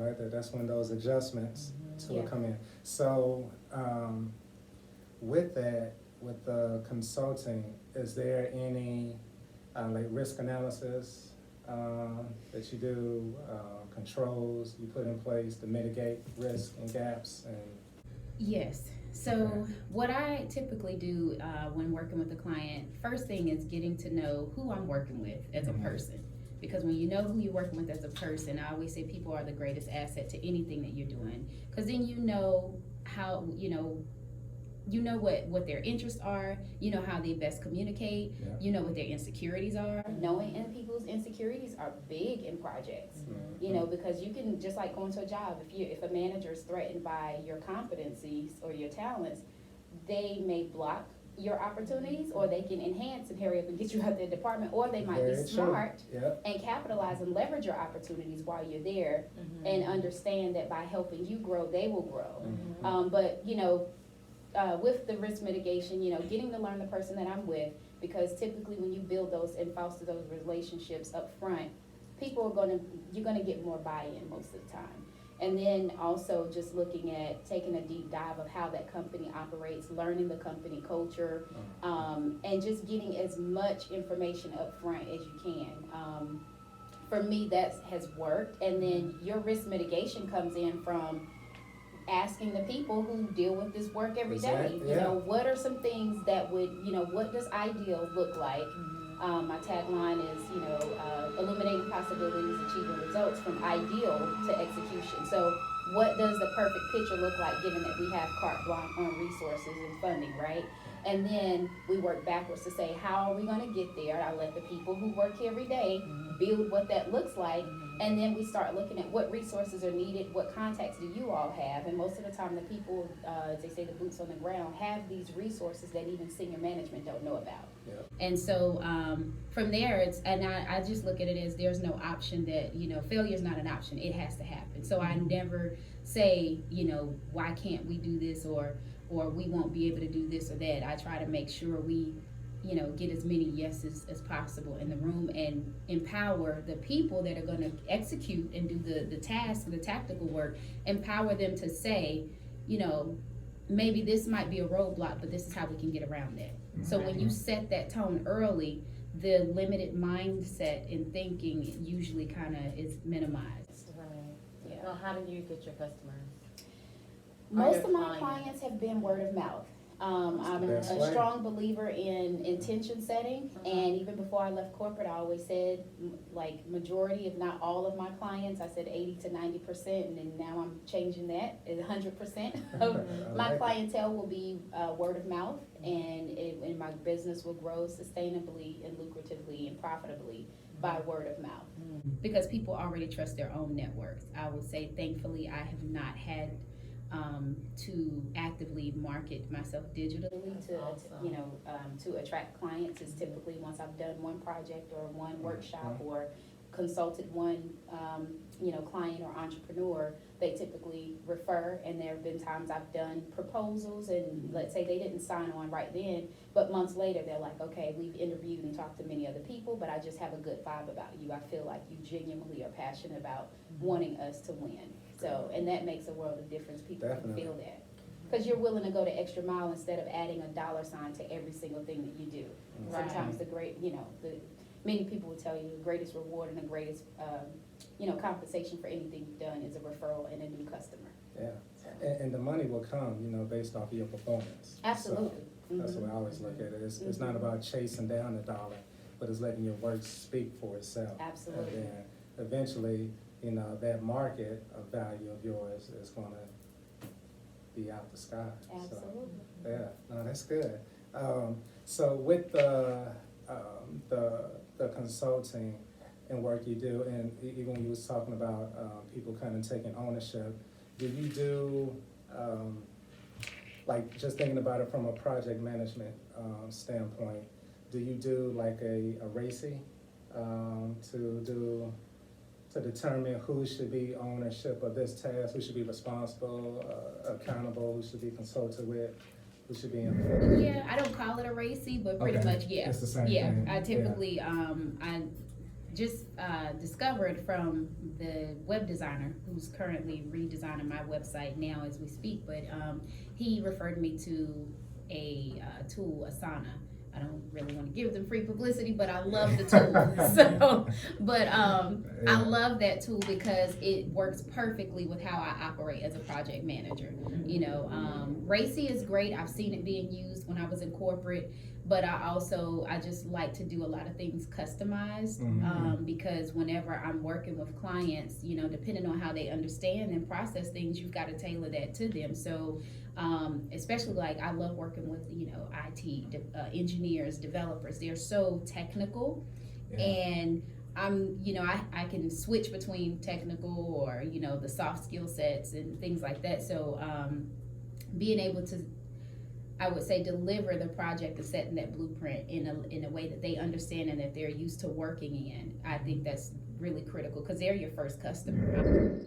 right? That's when those adjustments to Yeah. it come in. So, with that, with the consulting, is there any, like risk analysis, that you do, controls you put in place to mitigate risk and gaps and? Yes. So what I typically do when working with a client, first thing is getting to know who I'm working with as a person. Because when you know who you're working with as a person, I always say people are the greatest asset to anything that you're doing. Because then you know how, you know what their interests are, you know how they best communicate, Yeah. you know what their insecurities are. Knowing in people's insecurities are big in projects, because you can, just like going to a job, if a manager is threatened by your competencies or your talents, they may block your opportunities, or they can enhance and hurry up and get you out their department, or they might Very be true. smart Yep. and capitalize and leverage your opportunities while you're there, and understand that by helping you grow, they will grow. But with the risk mitigation, getting to learn the person that I'm with, because typically when you build those and foster those relationships up front, you're gonna get more buy-in most of the time. And then also just looking at taking a deep dive of how that company operates, learning the company culture, and just getting as much information up front as you can. For me, that has worked. And then your risk mitigation comes in from asking the people who deal with this work every day. Exactly, yeah. What are some things that would, what does ideal look like? My tagline is, illuminating possibilities, achieving results from ideal to execution. So what does the perfect picture look like, given that we have carte blanche on resources and funding, right? And then we work backwards to say, how are we gonna get there? I let the people who work here every day build what that looks like. And then we start looking at what resources are needed, what contacts do you all have? And most of the time, the people, as they say, the boots on the ground, have these resources that even senior management don't know about. Yep. And so from there, I just look at it as there's no option that, failure is not an option. It has to happen. So I never say, why can't we do this, or we won't be able to do this or that. I try to make sure we get as many yeses as possible in the room, and empower the people that are going to execute and do the task, the tactical work, empower them to say, maybe this might be a roadblock, but this is how we can get around that. So when you set that tone early, the limited mindset in thinking usually kind of is minimized. Right. Yeah. Well, how do you get your customers? Most your of my clients? clients have been word of mouth. I'm That's a right. strong believer in intention setting, and even before I left corporate, I always said, like, majority, if not all of my clients, I said 80 to 90%, and then now I'm changing that at 100% of my like it. clientele will be word of mouth, and my business will grow sustainably and lucratively and profitably by word of mouth. Because people already trust their own networks. I would say, thankfully, I have not had to actively market myself digitally That's to awesome. to attract clients. Is typically once I've done one project or one workshop or consulted one client or entrepreneur, they typically refer. And there have been times I've done proposals, and let's say they didn't sign on right then, but months later they're like, okay, we've interviewed and talked to many other people, but I just have a good vibe about you. I feel like you genuinely are passionate about wanting us to win. So, and that makes a world of difference. People Definitely. can feel that. Because you're willing to go the extra mile instead of adding a dollar sign to every single thing that you do. Right. Sometimes many people will tell you the greatest reward and the greatest, compensation for anything you've done is a referral and a new customer. Yeah, and the money will come, based off of your performance. Absolutely. So that's the way I always look at it. It's not about chasing down the dollar, but it's letting your work speak for itself. Absolutely. And then eventually, that market of value of yours is gonna be out the sky. Absolutely. So, yeah, no, that's good. So with the consulting and work you do, and even when you was talking about people kind of taking ownership, do you do, like just thinking about it from a project management standpoint, do you do like a RACI to determine who should be ownership of this task, who should be responsible, accountable, who should be consulted with, who should be informed? Yeah, I don't call it a RACI, but pretty Okay. much, yeah. It's the same Yeah, thing. I typically, I just discovered from the web designer who's currently redesigning my website now as we speak, but he referred me to a tool, Asana. I don't really want to give them free publicity, but I love the tool. So, but I love that tool because it works perfectly with how I operate as a project manager. You know, Racy is great. I've seen it being used when I was in corporate, but I just like to do a lot of things customized because whenever I'm working with clients, you know, depending on how they understand and process things, you've got to tailor that to them. So especially like I love working with, you know, IT engineers, developers. They're so technical, and you know, I can switch between technical or, you know, the soft skill sets and things like that. So being able to, I would say, deliver the project and setting that blueprint in a way that they understand and that they're used to working in, I think that's really critical because they're your first customer.